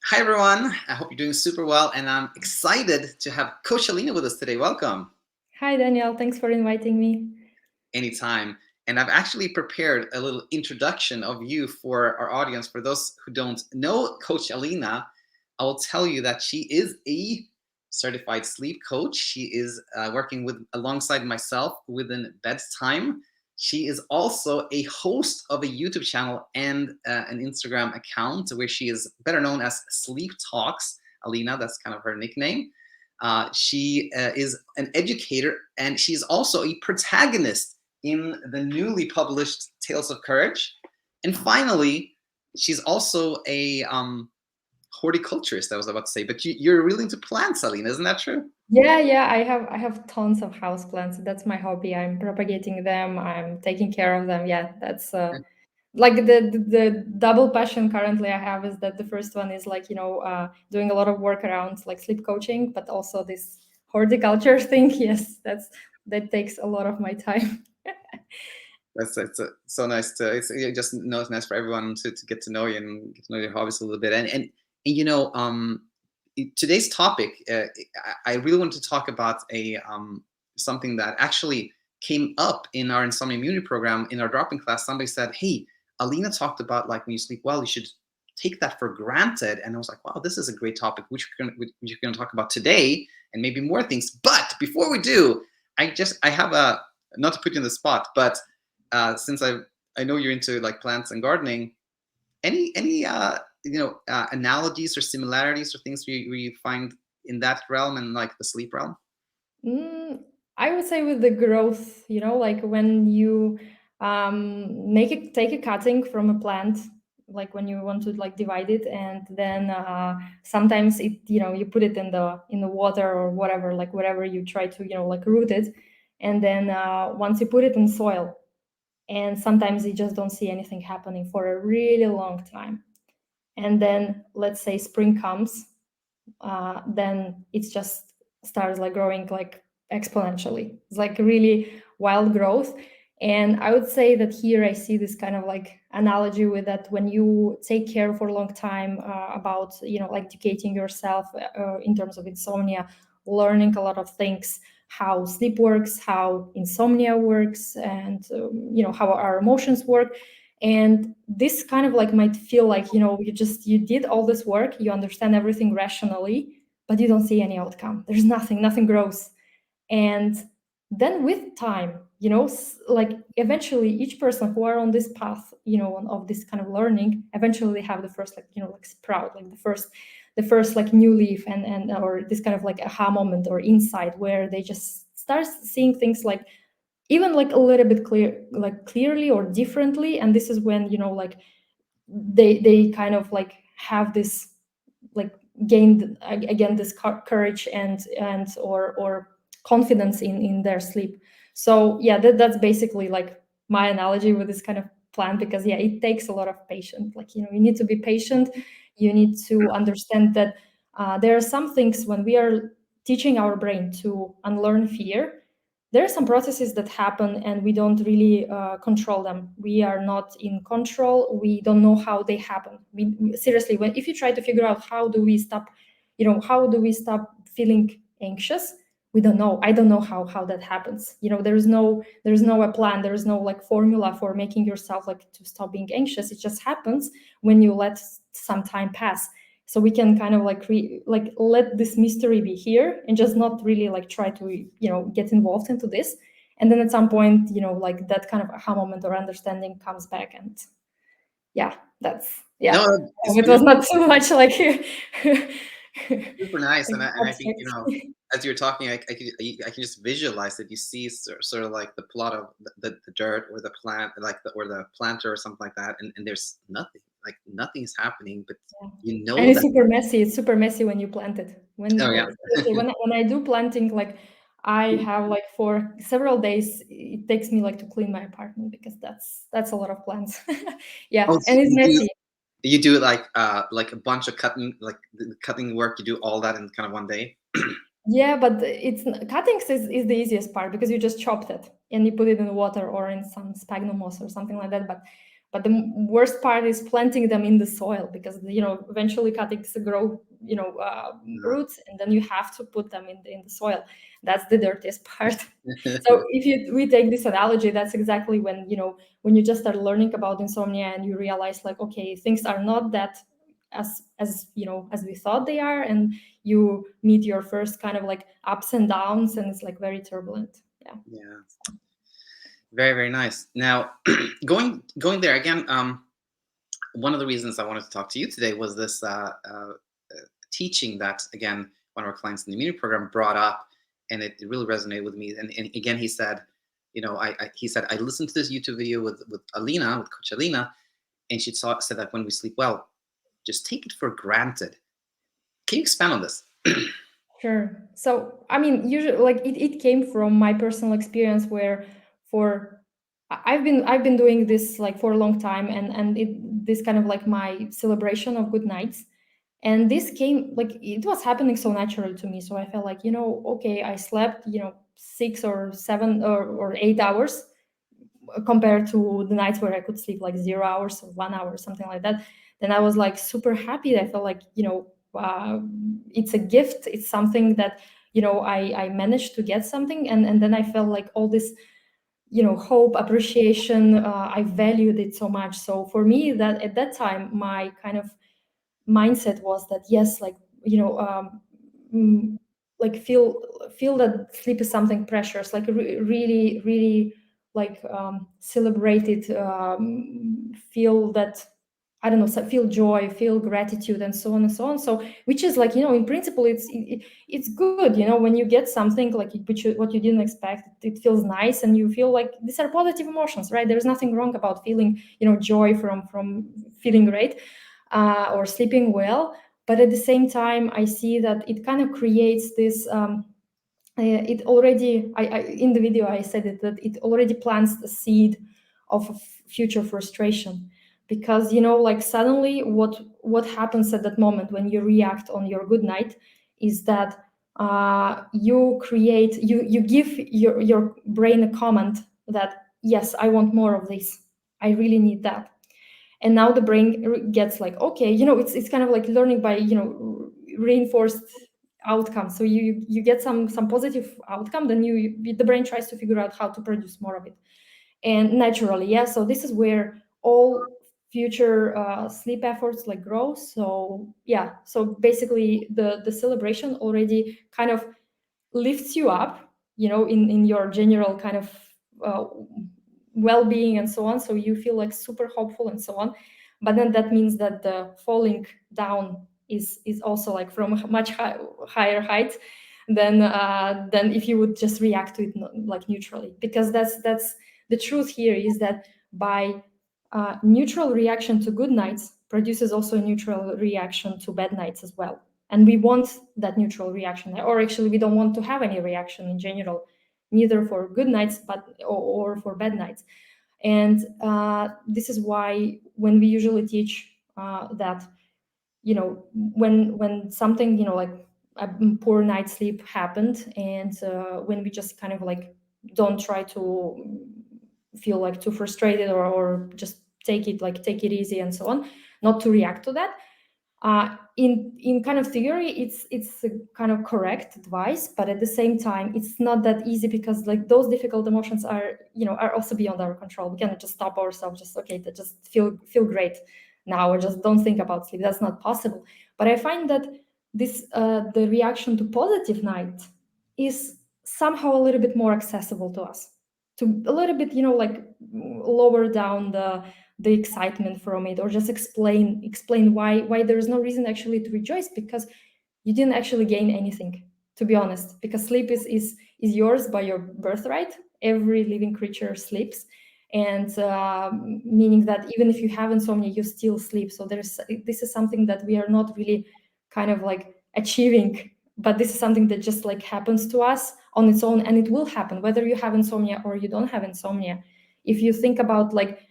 Hi, everyone. I hope you're doing super well, and I'm excited to have Coach Alina with us today. Welcome. Hi, Danielle. Thanks for inviting me. Anytime. And I've actually prepared a little introduction of you for our audience. For those who don't know Coach Alina, I will tell you that she is a certified sleep coach. She is working alongside myself within BedTyme. She is also a host of a YouTube channel and an Instagram account where she is better known as Sleep Talks. Alina, that's kind of her nickname. She is an educator, and she's also a protagonist in the newly published Tales of Courage. And finally, she's also a horticulturist, I was about to say, but you're really into plants, Alina, isn't that true? Yeah. I have tons of houseplants. That's my hobby. I'm propagating them. I'm taking care of them. Yeah, that's like the double passion currently I have is that the first one is like doing a lot of work around like sleep coaching, but also this horticulture thing. Yes, that takes a lot of my time. That's so nice it just it's nice for everyone to get to know you and get to know your hobbies a little bit. And today's topic, I really want to talk about a something that actually came up in our Insomnia Immunity program in our drop-in class. Somebody said, "Hey, Alina talked about like when you sleep well, you should take that for granted." And I was like, "Wow, this is a great topic, which we're going to talk about today, and maybe more things." But before we do, I have a, not to put you in the spot, but since I know you're into like plants and gardening, any analogies or similarities or things where you find in that realm and like the sleep realm? Mm, I would say with the growth, like when you take a cutting from a plant, like when you want to like divide it, and then sometimes you put it in the water or whatever, like whatever you try to like root it, and then once you put it in soil, and sometimes you just don't see anything happening for a really long time, and then let's say spring comes, then it just starts like growing like exponentially. It's like really wild growth. And I would say that here I see this kind of like analogy with that when you take care for a long time about like educating yourself in terms of insomnia, learning a lot of things, how sleep works, how insomnia works, and how our emotions work. And this kind of like might feel like you did all this work, you understand everything rationally, but you don't see any outcome. There's nothing grows. And then with time, like eventually each person who are on this path, of this kind of learning, eventually they have the first like sprout, like the first like new leaf, and or this kind of like aha moment or insight where they just start seeing things like even like a little bit clearly or differently. And this is when like they kind of like have this like gained again this courage and or confidence in their sleep. So yeah, that's basically like my analogy with this kind of plan, because yeah, it takes a lot of patience. Like you need to be patient. You need to understand that there are some things when we are teaching our brain to unlearn fear, there are some processes that happen and we don't really control them. We are not in control. We don't know how they happen. Seriously, if you try to figure out how do we stop, how do we stop feeling anxious, we don't know. I don't know how that happens. There is no a plan. There is no like formula for making yourself like to stop being anxious. It just happens when you let some time pass. So we can kind of like let this mystery be here and just not really like try to get involved into this. And then at some point, like that kind of aha moment or understanding comes back. And yeah, that's yeah, No, it's it was beautiful. not too much like Super nice, and like I think abstract. as you're talking, I can just visualize that you see sort of like the plot of the dirt or the plant, like or the planter or something like that, and there's nothing, like nothing is happening, but Yeah. you And know it's that. super messy. It's super messy when you plant it. Oh yeah. Seriously, when I do planting, like I have like for several days, it takes me like to clean my apartment because that's a lot of plants. Yeah, Oh, so and it's messy. you do like a bunch of cutting, like the cutting work. You do all that in kind of one day. Yeah, but cuttings is the easiest part because you just chopped it and you put it in the water or in some sphagnum moss or something like that. But But the worst part is planting them in the soil, because eventually cuttings grow roots, and then you have to put them in the soil. That's the dirtiest part. So if we take this analogy, that's exactly when you just start learning about insomnia and you realize, like, okay, things are not that as we thought they are, and you meet your first kind of like ups and downs, and it's like very turbulent. Yeah. Very, very nice. Now, going there again, one of the reasons I wanted to talk to you today was this teaching that, again, one of our clients in the immunity program brought up, and it really resonated with me. And again, he said, he said, I listened to this YouTube video with Alina, with Coach Alina, and she said that when we sleep well, just take it for granted. Can you expand on this? Sure. So, I mean, usually, like, it came from my personal experience, where I've been doing this like for a long time, and this kind of like my celebration of good nights, and this came, like, it was happening so naturally to me. So I felt like, okay, I slept 6 or 7 or 8 hours, compared to the nights where I could sleep like 0 hours or 1 hour, something like that. Then I was like super happy. I felt like, it's a gift. It's something that, I managed to get something. And then I felt like all this, hope, appreciation, I valued it so much. So for me, that at that time, my kind of mindset was that, yes, like, like feel that sleep is something precious, like really, really, like, celebrate it, feel that, I don't know, feel joy, feel gratitude, and so on and so on. So, which is like, in principle, it's good, when you get something like what you didn't expect, it feels nice, and you feel like these are positive emotions, right? There's nothing wrong about feeling, joy from feeling great, or sleeping well. But at the same time, I see that it kind of creates this. It already, in the video, I said it, that it already plants the seed of a future frustration, because like suddenly what happens at that moment when you react on your good night is that you give your brain a comment that, yes, I want more of this, I really need that. And now the brain gets like, okay, it's kind of like learning by reinforced outcome. So you get some positive outcome, then the brain tries to figure out how to produce more of it, and naturally, yeah. So this is where all future sleep efforts like grow. So yeah, so basically the celebration already kind of lifts you up, in your general kind of uh, well-being and so on. So you feel like super hopeful and so on. But then that means that the falling down is also like from a much higher height than if you would just react to it like neutrally. Because that's the truth here, is that by neutral reaction to good nights produces also a neutral reaction to bad nights as well. And we want that neutral reaction, or actually we don't want to have any reaction in general, neither for good nights or for bad nights. And this is why when we usually teach that, when something, like a poor night's sleep happened, and when we just kind of like don't try to feel like too frustrated, or just take it easy and so on, not to react to that. In kind of theory, it's a kind of correct advice, but at the same time, it's not that easy, because like those difficult emotions are also beyond our control. We cannot just stop ourselves, just okay, just feel great now, or just don't think about sleep. That's not possible. But I find that this the reaction to positive night is somehow a little bit more accessible to us, to a little bit, like lower down the excitement from it, or just explain why there is no reason actually to rejoice, because you didn't actually gain anything, to be honest. Because sleep is yours by your birthright. Every living creature sleeps, and meaning that even if you have insomnia, you still sleep. So this is something that we are not really kind of like achieving, but this is something that just like happens to us on its own, and it will happen whether you have insomnia or you don't have insomnia. If you think about, like,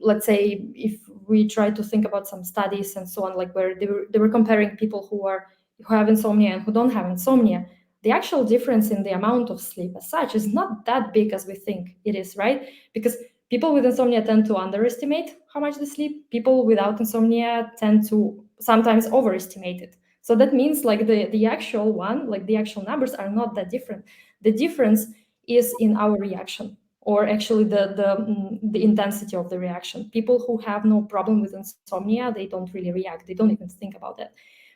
let's say if we try to think about some studies and so on, like where they were comparing people who have insomnia and who don't have insomnia, the actual difference in the amount of sleep as such is not that big as we think it is, right? Because people with insomnia tend to underestimate how much they sleep. People without insomnia tend to sometimes overestimate it. So that means like the actual one, like the actual numbers are not that different. The difference is in our reaction, or actually the intensity of the reaction. People who have no problem with insomnia, they don't really react. They don't even think about that.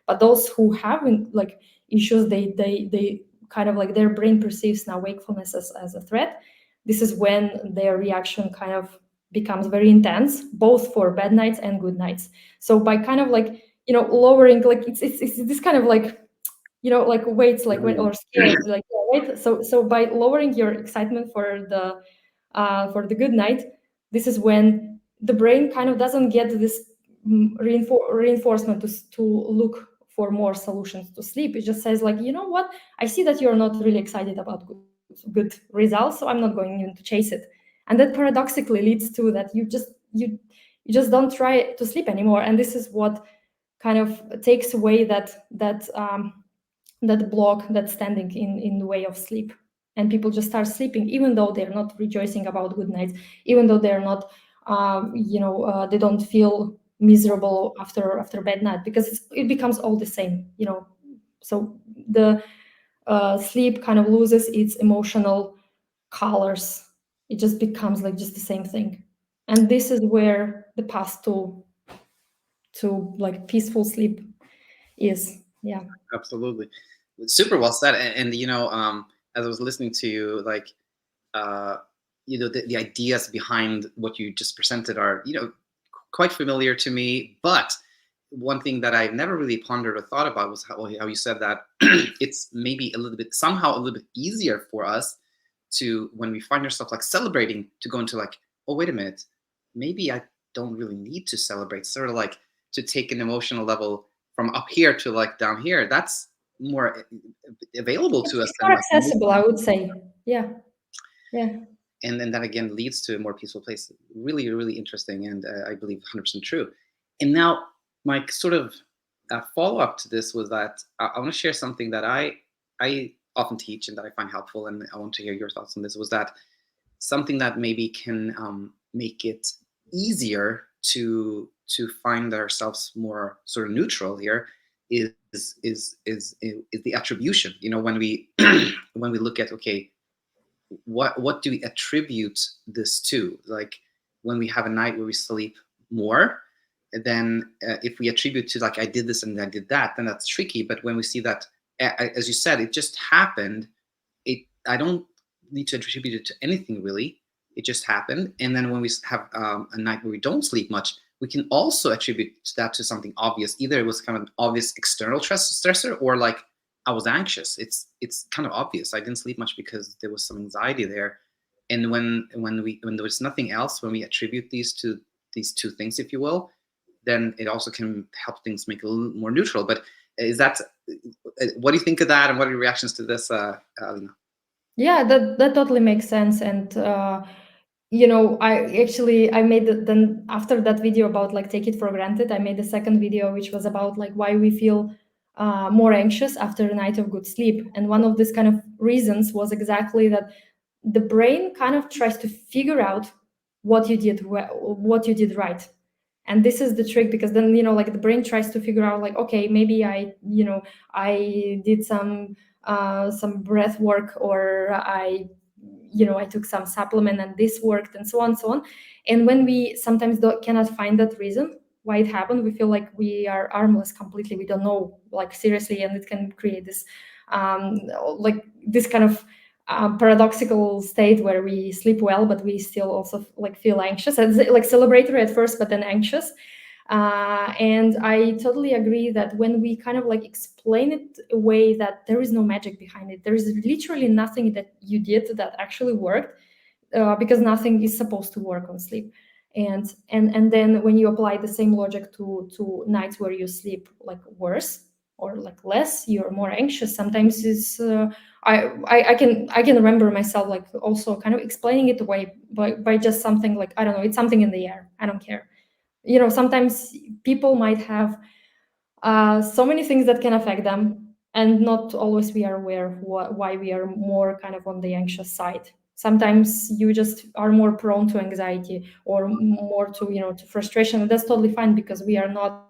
But those who have like issues, they kind of like their brain perceives now wakefulness as a threat. This is when their reaction kind of becomes very intense, both for bad nights and good nights. So by kind of like, you know, lowering, like it's this kind of like, you know, like weights, like or scales, like, right. So by lowering your excitement for the good night, this is when the brain kind of doesn't get this reinforcement to look for more solutions to sleep. It just says like, you know what, I see that you're not really excited about good results, so I'm not going even to chase it. And that paradoxically leads to that you just don't try to sleep anymore. And this is what kind of takes away that block that's standing in the way of sleep. And people just start sleeping even though they're not rejoicing about good nights, even though they're not they don't feel miserable after bad night, because it becomes all the same, you know. So the sleep kind of loses its emotional colors. It just becomes like just the same thing. And this is where the path to like peaceful sleep is. Yeah. Absolutely. Super well said. And you know, as I was listening to you, like, you know, the ideas behind what you just presented are, you know, quite familiar to me. But one thing that I've never really pondered or thought about was how you said that it's maybe a little bit, somehow a little bit easier for us to, when we find ourselves like celebrating, to go into like, oh, wait a minute, maybe I don't really need to celebrate. Sort of like to take an emotional level from up here to like down here. That's more available to us It's than more like, accessible, I would say. Yeah. Yeah. and then that again leads to a more peaceful place. Really, really interesting, and I believe 100% true. And now my sort of follow up to this was that I want to share something that I often teach and that I find helpful, and I want to hear your thoughts on this. Was that something that maybe can make it easier to find ourselves more sort of neutral here is the attribution. You know, when we when we look at, okay, what do we attribute this to? Like when we have a night where we sleep more, then if we attribute to like I did this and I did that, then that's tricky. But when we see that, as you said, it just happened, I don't need to attribute it to anything really. It just happened. And then when we have a night where we don't sleep much, we can also attribute that to something obvious. Either it was kind of an obvious external stressor, or like I was anxious. It's kind of obvious. I didn't sleep much because there was some anxiety there. And when there was nothing else, when we attribute these two things, if you will, then it also can help things make it a little more neutral. But is that, what do you think of that, and what are your reactions to this, Alina? Yeah, that totally makes sense. And you know, I made then after that video about like take it for granted, I made a second video which was about like why we feel more anxious after a night of good sleep. And one of these kind of reasons was exactly that the brain kind of tries to figure out what you did right. And this is the trick, because then, you know, like the brain tries to figure out like, okay, maybe I did some breath work, or I took some supplement and this worked, and so on and so on. And when we sometimes cannot find that reason why it happened, we feel like we are armless completely. We don't know, like, seriously, and it can create this like this kind of paradoxical state where we sleep well, but we still also like feel anxious, and like celebratory at first, but then anxious. And I totally agree that when we kind of like explain it away, that there is no magic behind it, there is literally nothing that you did that actually worked, because nothing is supposed to work on sleep. And then when you apply the same logic to nights where you sleep like worse or like less, you're more anxious. Sometimes is I can remember myself like also kind of explaining it away by just something like, I don't know, it's something in the air, I don't care. You know, sometimes people might have so many things that can affect them, and not always we are aware why we are more kind of on the anxious side. Sometimes you just are more prone to anxiety or more to, to frustration, and that's totally fine, because we are not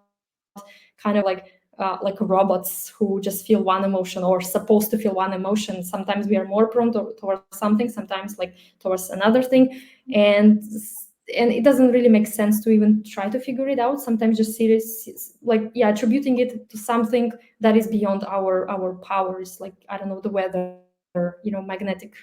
kind of like robots who just feel one emotion or supposed to feel one emotion. Sometimes we are more prone towards something, sometimes like towards another thing, and it doesn't really make sense to even try to figure it out. Sometimes just serious, like, yeah, attributing it to something that is beyond our powers, like, I don't know, the weather, magnetic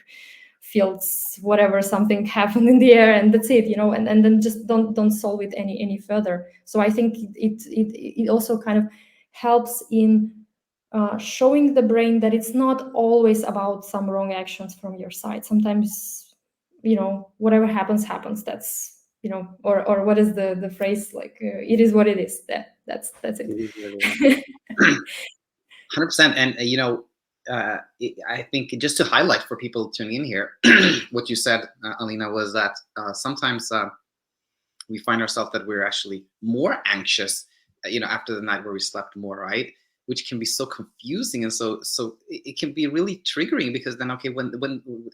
fields, whatever, something happened in the air, and that's it, and then just don't solve it any further. So I think it also kind of helps in showing the brain that it's not always about some wrong actions from your side. Sometimes, whatever happens. That's, or what is the phrase, like, it is what it is. That's it. It is what it is. 100%. And I think just to highlight for people tuning in here, what you said, Alina, was that sometimes we find ourselves that we're actually more anxious, after the night where we slept more, right? Which can be so confusing, and so it can be really triggering, because then, okay, when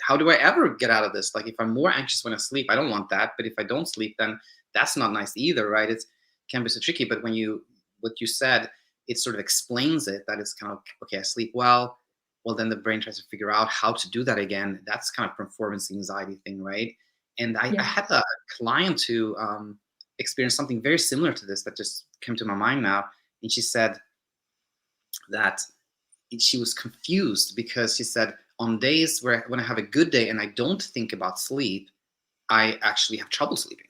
how do I ever get out of this? Like, if I'm more anxious when I sleep, I don't want that. But if I don't sleep, then that's not nice either, right? It can be so tricky. But what you said, it sort of explains it, that it's kind of, okay, I sleep well then the brain tries to figure out how to do that again. That's kind of performance anxiety thing, right? And I Yeah. had a client who experienced something very similar to this that just came to my mind now. And she said that she was confused, because she said, on days when I have a good day and I don't think about sleep, I actually have trouble sleeping.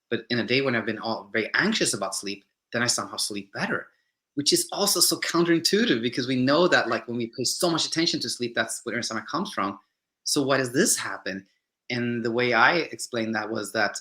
But in a day when I've been very anxious about sleep, then I somehow sleep better, which is also so counterintuitive, because we know that, like, when we pay so much attention to sleep, that's where insomnia comes from. So why does this happen? And the way I explained that was that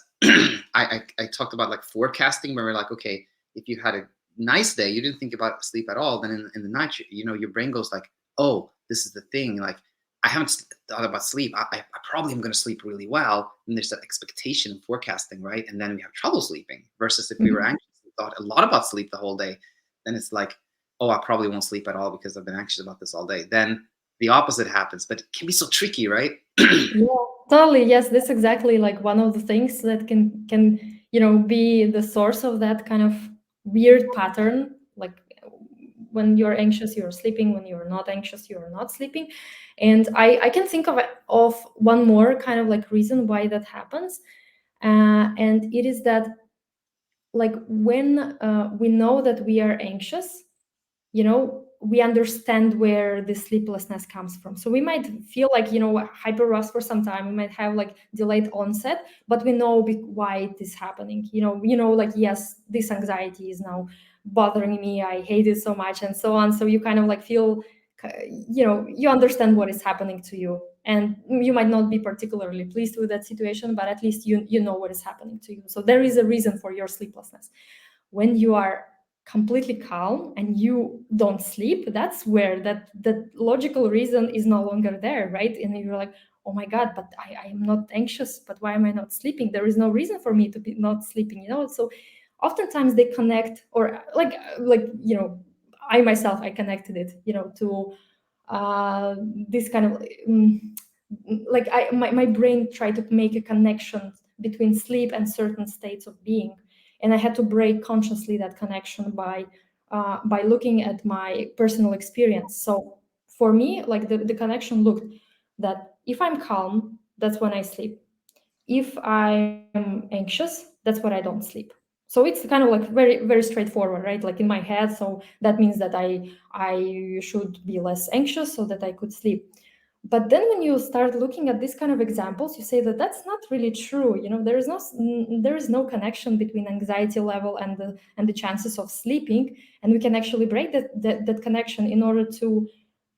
I talked about, like, forecasting, where we're like, okay, if you had a nice day, you didn't think about sleep at all, then in the night, your brain goes like, oh, this is the thing, like, I haven't thought about sleep. I probably am going to sleep really well. And there's that expectation and forecasting, right? And then we have trouble sleeping. Versus if we were anxious and thought a lot about sleep the whole day, then it's like, oh, I probably won't sleep at all because I've been anxious about this all day. Then the opposite happens. But it can be so tricky, right? Yeah, totally. Yes, that's exactly like one of the things that can be the source of that kind of weird pattern. Like, when you're anxious, you're sleeping. When you're not anxious, you're not sleeping. And I can think of one more kind of like reason why that happens, and it is that, like, when we know that we are anxious, we understand where the sleeplessness comes from. So we might feel like, hyper rust for some time. We might have like delayed onset, but we know why it is happening. Like, yes, this anxiety is now bothering me. I hate it so much, and so on. So you kind of like feel, you understand what is happening to you, and you might not be particularly pleased with that situation, but at least you know what is happening to you. So there is a reason for your sleeplessness. When you are completely calm and you don't sleep, that's where that logical reason is no longer there, right? And you're like, oh my god, but I am not anxious, but why am I not sleeping? There is no reason for me to be not sleeping. So oftentimes they connect, or like I myself, I connected it to this kind of like my brain tried to make a connection between sleep and certain states of being, and I had to break consciously that connection by looking at my personal experience. So for me, like, the connection looked that if I'm calm, that's when I sleep. If I'm anxious, that's when I don't sleep. So it's kind of like very very straightforward, right? Like in my head. So that means that I should be less anxious so that I could sleep. But then when you start looking at these kind of examples, you say that that's not really true. There is no connection between anxiety level and the chances of sleeping, and we can actually break that connection in order to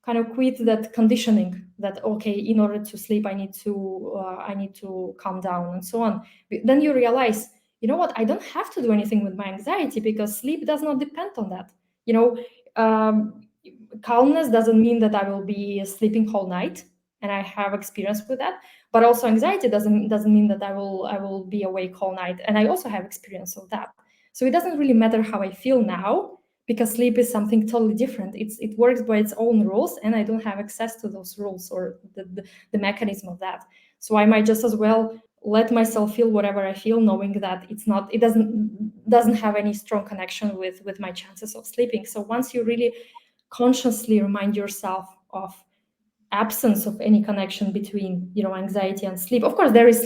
kind of quit that conditioning that, okay, in order to sleep, I need to calm down, and so on. Then you realize, you know what, I don't have to do anything with my anxiety, because sleep does not depend on that. Um, Calmness doesn't mean that I will be sleeping whole night, and I have experience with that. But also anxiety doesn't mean that I will be awake whole night, and I also have experience of that. So it doesn't really matter how I feel now, because sleep is something totally different. It works by its own rules, and I don't have access to those rules or the mechanism of that. So I might just as well let myself feel whatever I feel, knowing that it doesn't have any strong connection with my chances of sleeping. So once you really consciously remind yourself of absence of any connection between anxiety and sleep. Of course, there is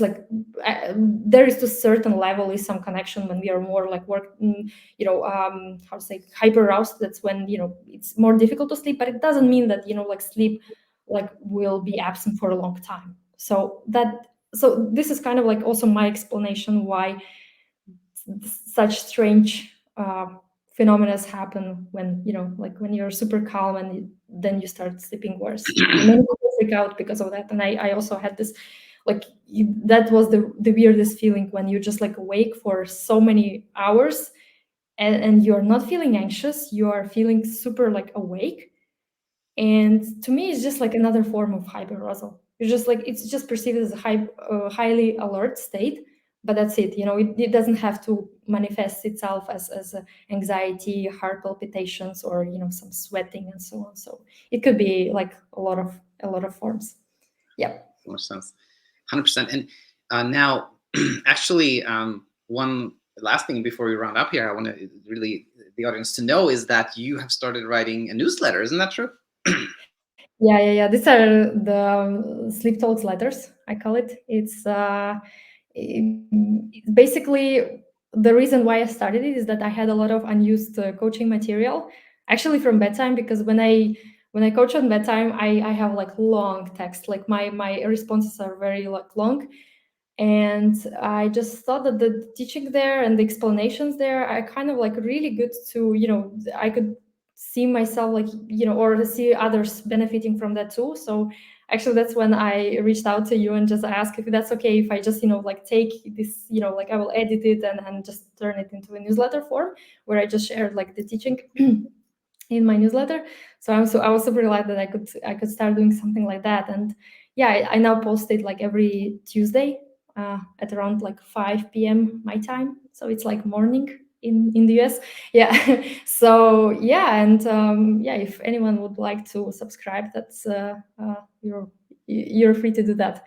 there is to a certain level is some connection when we are more like how to say, hyper aroused. That's when it's more difficult to sleep, but it doesn't mean that like sleep like will be absent for a long time. So this is kind of like also my explanation why such strange phenomena happen when like when you're super calm and then you start sleeping worse. And many people freak out because of that. And I also had this like that was the weirdest feeling when you just like awake for so many hours and you're not feeling anxious, you are feeling super like awake. And to me it's just like another form of hyperarousal. You're just like, it's just perceived as a highly alert state, but that's it. It doesn't have to manifest itself as anxiety, heart palpitations, or some sweating and so on. So it could be like a lot of forms. Yeah. More sense. 100%. And now, actually, one last thing before we round up here, I want to really the audience to know is that you have started writing a newsletter. Isn't that true? Yeah. These are the sleep talks letters, I call it. Basically, the reason why I started it is that I had a lot of unused coaching material, actually from BedTyme, because when I coach on BedTyme, I have like long text, like my responses are very like long. And I just thought that the teaching there and the explanations there are kind of like really good to, I could see myself like, or see others benefiting from that too. So actually that's when I reached out to you and just asked if that's okay if I just, like take this, like I will edit it and just turn it into a newsletter form where I just shared like the teaching in my newsletter. So I was super glad that I could start doing something like that. And yeah, I now post it like every Tuesday at around like 5 p.m. my time. So it's like morning in the US. Yeah. So yeah, and yeah, if anyone would like to subscribe, that's you're free to do that.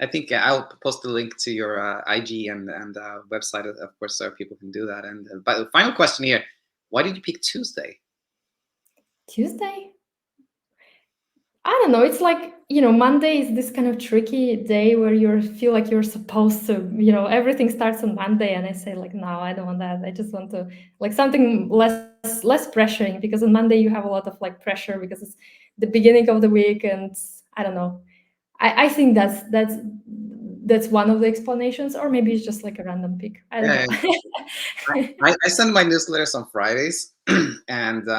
I think I'll post a link to your IG and website, of course, so people can do that. And but the final question here: why did you pick Tuesday? Tuesday? I don't know. It's like, Monday is this kind of tricky day where you feel like you're supposed to, everything starts on Monday. And I say like, no, I don't want that. I just want to like something less pressuring, because on Monday you have a lot of like pressure because it's the beginning of the week. And I don't know. I think that's one of the explanations, or maybe it's just like a random pick. I don't Yeah, know. I send my newsletters on Fridays, and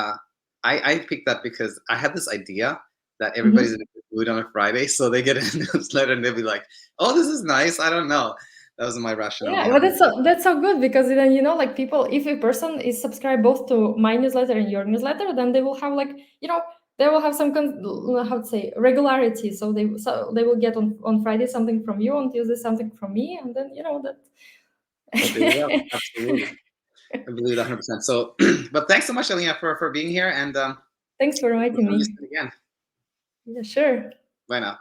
I picked that because I had this idea that everybody's in a good mood on a Friday, so they get a newsletter and they'll be like, "Oh, this is nice." I don't know. That was my rationale Yeah, but behind that's so good, because then like people, if a person is subscribed both to my newsletter and your newsletter, then they will have like they will have some how to say regularity. So they will get on Friday something from you, on Tuesday something from me, and then that. it. There you go. Absolutely, I believe 100%. So, but thanks so much, Alina, for being here, and Thanks for we'll inviting do me. this again. Yeah, sure. Bye now.